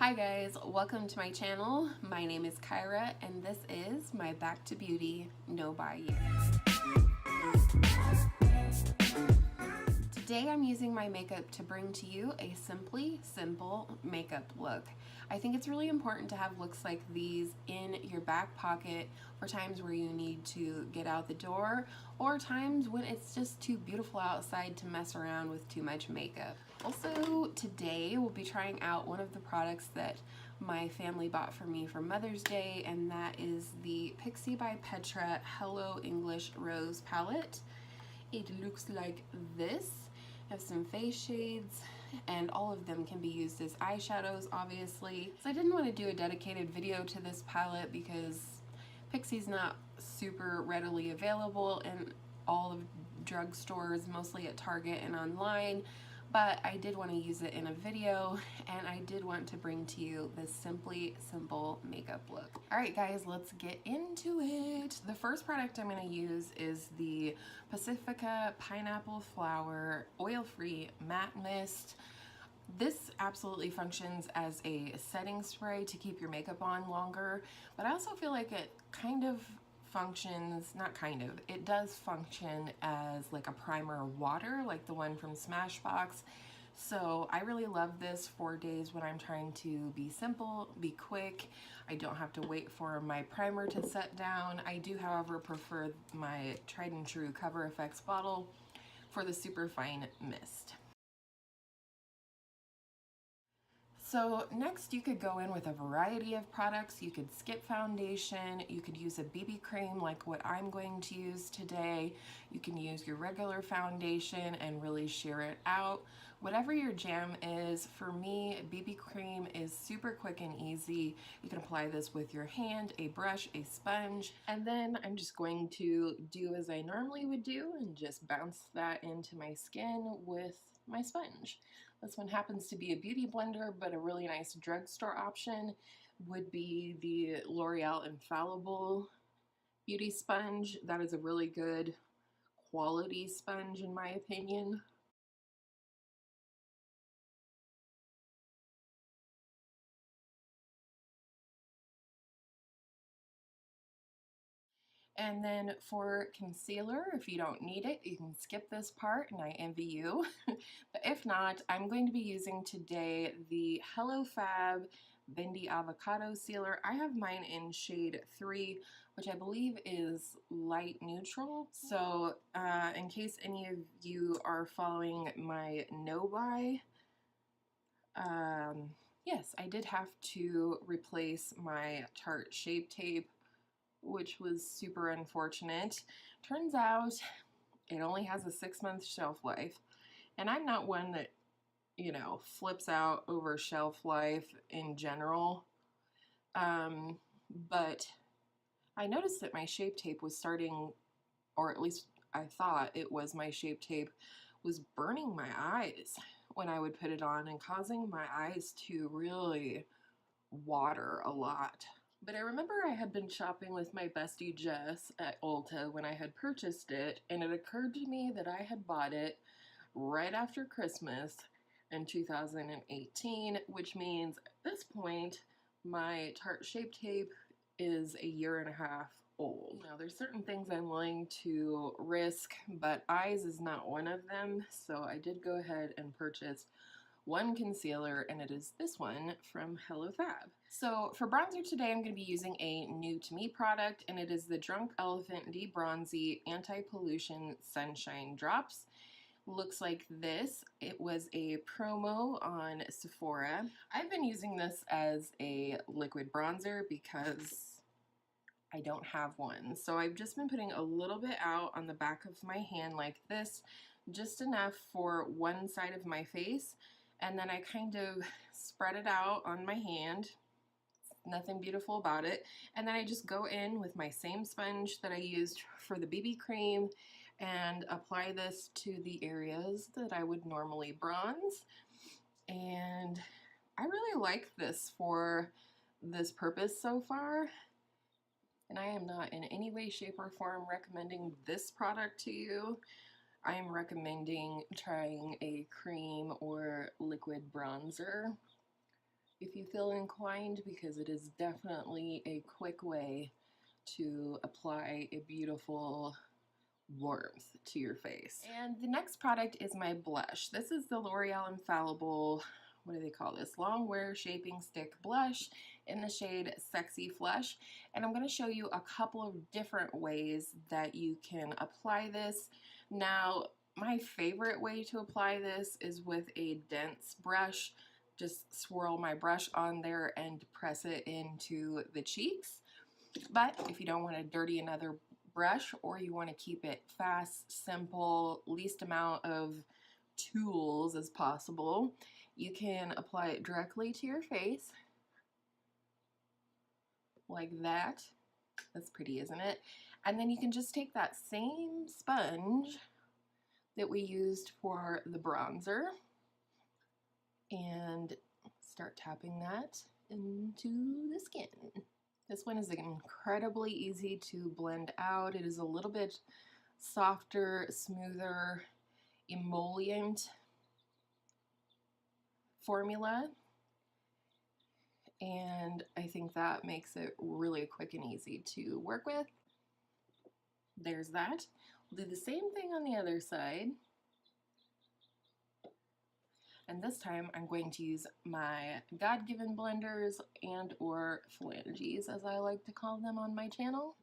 Hi guys, welcome to my channel. My name is Kyra and this is my Back to Beauty No Buy Year. Today I'm using my makeup to bring to you a simply simple makeup look. I think it's really important to have looks like these in your back pocket for times where you need to get out the door or times when it's just too beautiful outside to mess around with too much makeup. Also, today we'll be trying out one of the products that my family bought for me for Mother's Day, and that is the Pixi by Petra Hello English Rose Palette. It looks like this. I have some face shades and all of them can be used as eyeshadows, obviously. So I didn't want to do a dedicated video to this palette because Pixi's not super readily available in all of drugstores, mostly at Target and online, but I did want to use it in a video and I did want to bring to you this simply simple makeup look. Alright guys, let's get into it. The first product I'm going to use is the Pacifica Pineapple Flower Oil-Free Matte Mist. This absolutely functions as a setting spray to keep your makeup on longer, but I also feel like it kind of functions, it does function as like a primer water, like the one from Smashbox. So I really love this for days when I'm trying to be simple, be quick. I don't have to wait for my primer to set down. I do, however, prefer my tried and true Cover FX bottle for the super fine mist. So next you could go in with a variety of products. You could skip foundation, you could use a BB cream like what I'm going to use today. You can use your regular foundation and really sheer it out. Whatever your jam is, for me, BB cream is super quick and easy. You can apply this with your hand, a brush, a sponge, and then I'm just going to do as I normally would do and just bounce that into my skin with my sponge. This one happens to be a beauty blender, but a really nice drugstore option would be the L'Oreal Infallible Beauty Sponge. That is a really good quality sponge in my opinion. And then for concealer, if you don't need it, you can skip this part and I envy you. But if not, I'm going to be using today the Hello Fab Bendy Avocado Sealer. I have mine in shade 3, which I believe is light neutral. So in case any of you are following my no buy, yes, I did have to replace my Tarte Shape Tape, which was super unfortunate. Turns out it only has a 6-month shelf life, and I'm not one that, you know, flips out over shelf life in general, but I noticed that my Shape Tape was starting, or at least I thought it was my Shape Tape, was burning my eyes when I would put it on and causing my eyes to really water a lot. But I remember I had been shopping with my bestie Jess at Ulta when I had purchased it, and it occurred to me that I had bought it right after Christmas in 2018, which means at this point my Tarte Shape Tape is a 1.5 years old. Now there's certain things I'm willing to risk, but eyes is not one of them, so I did go ahead and purchase one concealer, and it is this one from Hello Fab. So for bronzer today, I'm going to be using a new to me product, and it is the Drunk Elephant De-Bronzy Anti-Pollution Sunshine Drops. Looks like this. It was a promo on Sephora. I've been using this as a liquid bronzer because I don't have one. So I've just been putting a little bit out on the back of my hand like this, just enough for one side of my face, and then I kind of spread it out on my hand. Nothing beautiful about it. And then I just go in with my same sponge that I used for the BB cream and apply this to the areas that I would normally bronze. And I really like this for this purpose so far. And I am not in any way, shape, or form recommending this product to you. I am recommending trying a cream or liquid bronzer if you feel inclined, because it is definitely a quick way to apply a beautiful warmth to your face. And the next product is my blush. This is the L'Oreal Infallible, what do they call this? Long Wear Shaping Stick Blush in the shade Sexy Flush. And I'm going to show you a couple of different ways that you can apply this. Now, my favorite way to apply this is with a dense brush. Just swirl my brush on there and press it into the cheeks. But if you don't want to dirty another brush, or you want to keep it fast, simple, least amount of tools as possible, you can apply it directly to your face like that. That's pretty, isn't it? And then you can just take that same sponge that we used for the bronzer and start tapping that into the skin. This one is incredibly easy to blend out. It is a little bit softer, smoother, emollient formula, and I think that makes it really quick and easy to work with. There's that. We'll do the same thing on the other side. And this time I'm going to use my God-given blenders and or phalanges, as I like to call them on my channel.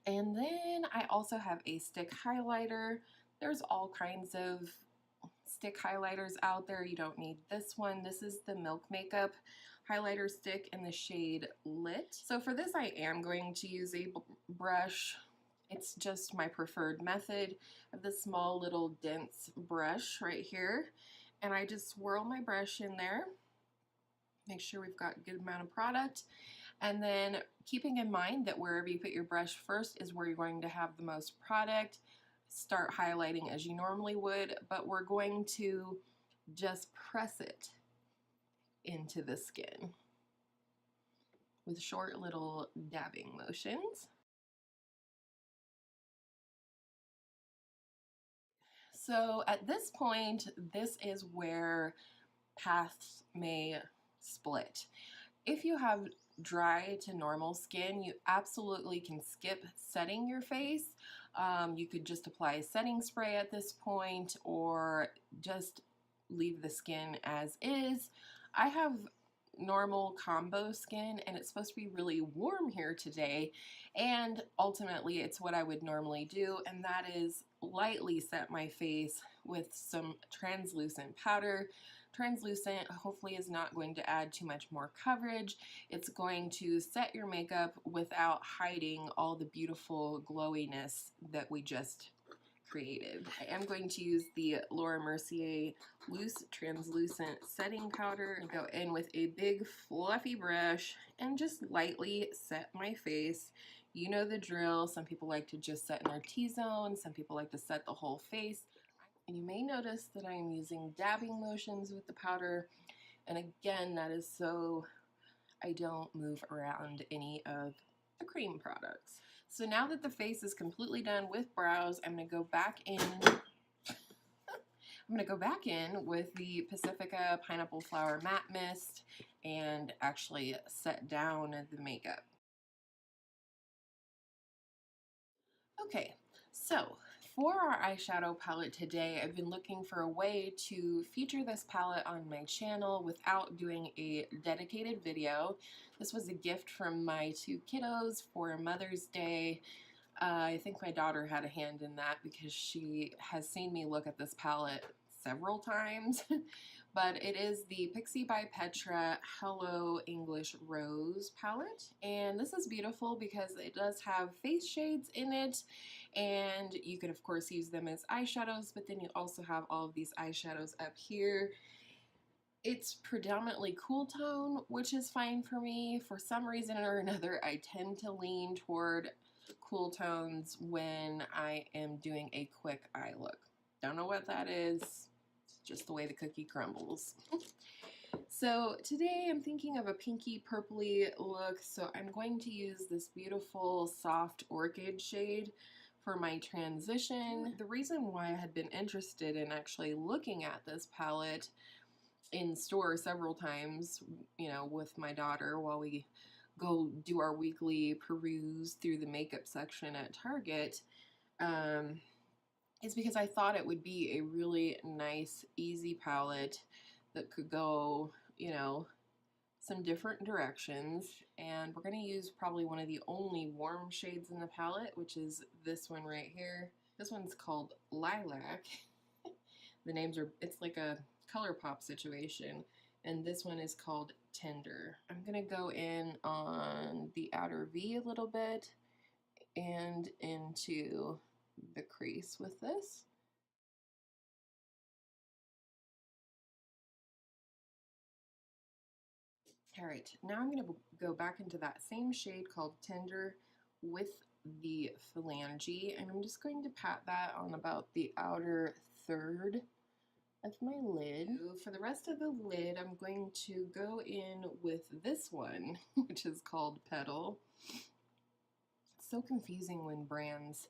And then I also have a stick highlighter. There's all kinds of stick highlighters out there. You don't need this one. This is the Milk Makeup highlighter stick in the shade Lit. So for this I am going to use a brush. It's just my preferred method of this small little dense brush right here. And I just swirl my brush in there. Make sure we've got a good amount of product. And then keeping in mind that wherever you put your brush first is where you're going to have the most product, start highlighting as you normally would, but we're going to just press it into the skin with short little dabbing motions. So at this point, this is where paths may split. If you have dry to normal skin, you absolutely can skip setting your face. You could just apply a setting spray at this point, or just leave the skin as is. I have normal combo skin, and it's supposed to be really warm here today, and ultimately it's what I would normally do, and that is lightly set my face with some translucent powder. Translucent hopefully is not going to add too much more coverage. It's going to set your makeup without hiding all the beautiful glowiness that we just created. I am going to use the Laura Mercier Loose Translucent Setting Powder and go in with a big fluffy brush and just lightly set my face. You know the drill. Some people like to just set in their T-zone. Some people like to set the whole face. And you may notice that I am using dabbing motions with the powder. And again, that is so I don't move around any of the cream products. So now that the face is completely done with brows, I'm going to go back in. I'm going to go back in with the Pacifica Pineapple Flower Matte Mist and actually set down the makeup. Okay, so for our eyeshadow palette today, I've been looking for a way to feature this palette on my channel without doing a dedicated video. This was a gift from my two kiddos for Mother's Day. I think my daughter had a hand in that because she has seen me look at this palette several times. But it is the Pixi by Petra Hello English Rose palette. And this is beautiful because it does have face shades in it. And you could, of course, use them as eyeshadows, but then you also have all of these eyeshadows up here. It's predominantly cool tone, which is fine for me. For some reason or another, I tend to lean toward cool tones when I am doing a quick eye look. Don't know what that is. It's just the way the cookie crumbles. So today I'm thinking of a pinky purpley look, so I'm going to use this beautiful soft orchid shade for my transition. The reason why I had been interested in actually looking at this palette in store several times, you know, with my daughter while we go do our weekly peruse through the makeup section at Target, is because I thought it would be a really nice, easy palette that could go, you know, some different directions. And we're going to use probably one of the only warm shades in the palette, which is this one right here. This one's called Lilac. The names are, it's like a color pop situation. And this one is called Tender. I'm going to go in on the outer V a little bit and into the crease with this. All right, now I'm going to go back into that same shade called Tender with the phalange, and I'm just going to pat that on about the outer third of my lid. For the rest of the lid, I'm going to go in with this one, which is called Petal. It's so confusing when brands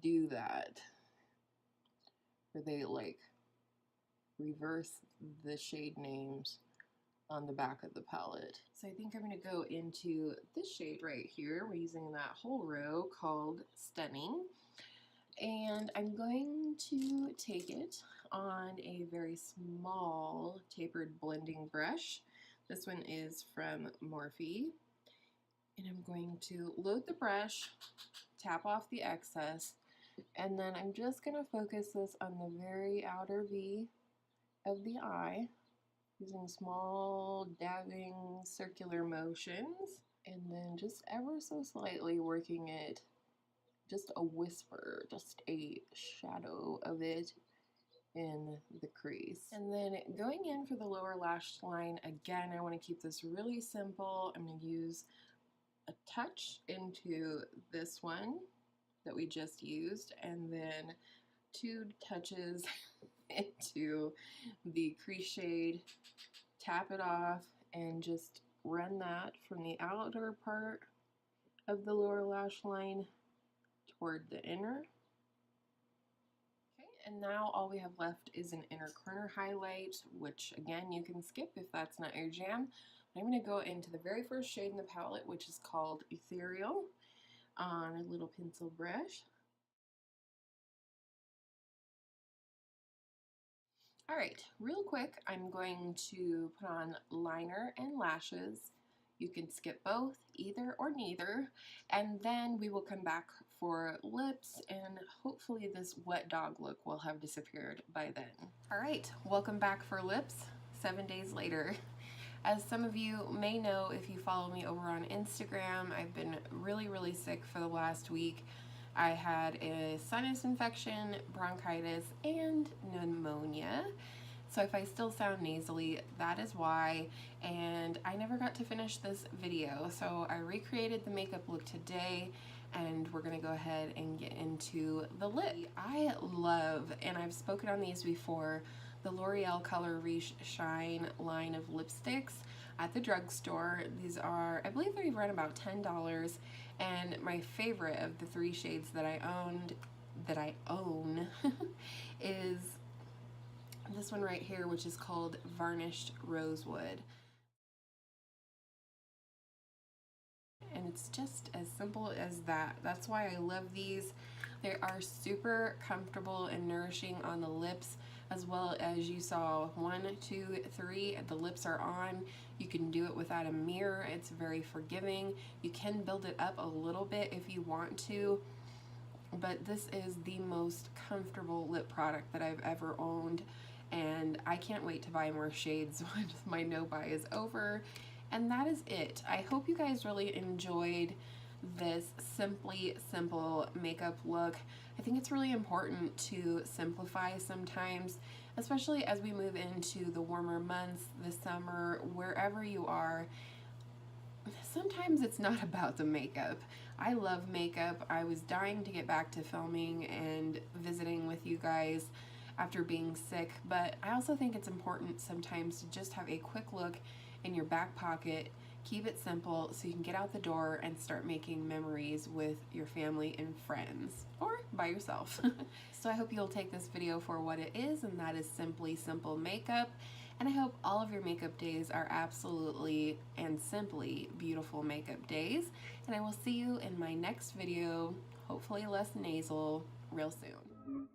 do that, where they like reverse the shade names on the back of the palette. So I think I'm going to go into this shade right here. We're using that whole row called Stunning. And I'm going to take it on a very small tapered blending brush. This one is from Morphe. And I'm going to load the brush, tap off the excess, and then I'm just going to focus this on the very outer V of the eye, using small dabbing circular motions, and then just ever so slightly working it, just a whisper, just a shadow of it in the crease. And then going in for the lower lash line, again, I want to keep this really simple. I'm going to use a touch into this one that we just used, and then 2 touches into the crease shade, tap it off, and just run that from the outer part of the lower lash line toward the inner. Okay, and now all we have left is an inner corner highlight, which again you can skip if that's not your jam. I'm going to go into the very first shade in the palette, which is called Ethereal, on a little pencil brush. All right, real quick, I'm going to put on liner and lashes. You can skip both, either or neither, and then we will come back for lips, and hopefully this wet dog look will have disappeared by then. All right, welcome back for lips, 7 days later. As some of you may know, if you follow me over on Instagram, I've been really sick for the last week. I had a sinus infection, bronchitis, and pneumonia. So if I still sound nasally, that is why. And I never got to finish this video, so I recreated the makeup look today, and we're gonna go ahead and get into the lip. I love, and I've spoken on these before, the L'Oreal Color Riche Shine line of lipsticks at the drugstore. These are, I believe they run about $10, and my favorite of the 3 shades that I own is this one right here, which is called Varnished Rosewood. And it's just as simple as that. That's why I love these. They are super comfortable and nourishing on the lips, as well as you saw 1, 2, 3, the lips are on. You can do it without a mirror. It's very forgiving. You can build it up a little bit if you want to, but this is the most comfortable lip product that I've ever owned, and I can't wait to buy more shades once my no-buy is over. And that is it. I hope you guys really enjoyed this simply simple makeup look. I think it's really important to simplify sometimes, especially as we move into the warmer months, the summer, wherever you are. Sometimes it's not about the makeup. I love makeup. I was dying to get back to filming and visiting with you guys after being sick, but I also think it's important sometimes to just have a quick look in your back pocket, keep it simple so you can get out the door and start making memories with your family and friends, or by yourself. So I hope you'll take this video for what it is, and that is simply simple makeup. And I hope all of your makeup days are absolutely and simply beautiful makeup days. And I will see you in my next video, hopefully less nasal, real soon.